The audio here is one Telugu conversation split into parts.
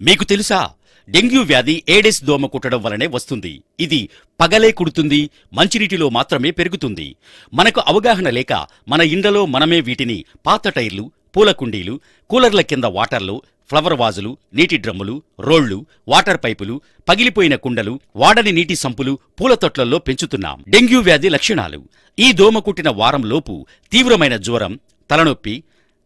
మీకు తెలుసా, డెంగ్యూ వ్యాధి ఏడెస్ దోమ కుట్టడం వలనే వస్తుంది. ఇది పగలే కుడుతుంది, మంచినీటిలో మాత్రమే పెరుగుతుంది. మనకు అవగాహన లేక మన ఇండ్లలో మనమే వీటిని పాత టైర్లు, పూల కుండీలు, కూలర్ల కింద వాటర్లో, ఫ్లవర్ వాజులు, నీటి డ్రమ్ములు, రోళ్లు, వాటర్ పైపులు, పగిలిపోయిన కుండలు, వాడని నీటి సంపులు, పూల తొట్లల్లో పెంచుతున్నాం. డెంగ్యూ వ్యాధి లక్షణాలు: ఈ దోమ కుట్టిన వారంలోపు తీవ్రమైన జ్వరం, తలనొప్పి,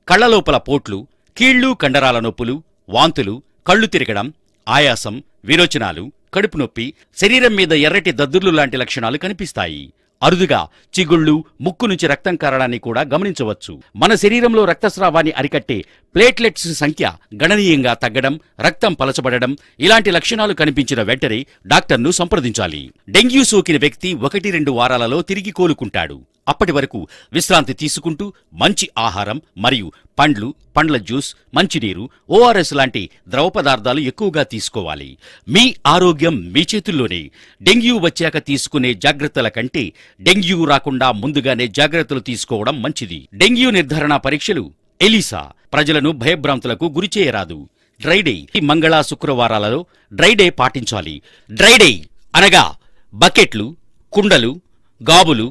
కళ్లలోపల పోట్లు, కీళ్లు కండరాల నొప్పులు, వాంతులు, కళ్ళు తిరగడం, ఆయాసం, విరోచనాలు, కడుపు నొప్పి, శరీరం మీద ఎర్రటి దద్దుర్లు లాంటి లక్షణాలు కనిపిస్తాయి. అరుదుగా చిగుళ్ళు, ముక్కు నుంచి రక్తం కారడాన్ని కూడా గమనించవచ్చు. మన శరీరంలో రక్తస్రావాన్ని అరికట్టే ప్లేట్లెట్స్ సంఖ్య గణనీయంగా తగ్గడం, రక్తం పలచబడడం, ఇలాంటి లక్షణాలు కనిపించిన వెంటనే డాక్టర్ను సంప్రదించాలి. డెంగ్యూ సోకిన వ్యక్తి 1-2 వారాలలో తిరిగి కోలుకుంటాడు. అప్పటి వరకు విశ్రాంతి తీసుకుంటూ మంచి ఆహారం మరియు పండ్లు, పండ్ల జ్యూస్, మంచినీరు, ఓఆర్ఎస్ లాంటి ద్రవ పదార్థాలు ఎక్కువగా తీసుకోవాలి. మీ ఆరోగ్యం మీ చేతుల్లోనే. డెంగ్యూ వచ్చాక తీసుకునే జాగ్రత్తల కంటే డెంగ్యూ రాకుండా ముందుగానే జాగ్రత్తలు తీసుకోవడం మంచిది. డెంగ్యూ నిర్ధారణ పరీక్షలు ఎలిసా ప్రజలను భయభ్రాంతులకు గురిచేయరాదు. డ్రైడే మంగళ శుక్రవారాలలో డ్రైడే పాటించాలి. డ్రైడే అనగా బకెట్లు, కుండలు, గాబులు,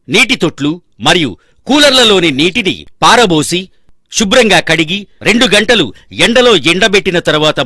నీటి తొట్లు మరియు కూలర్లలోని నీటిని పారబోసి శుభ్రంగా కడిగి 2 గంటలు ఎండలో ఎండబెట్టిన తర్వాత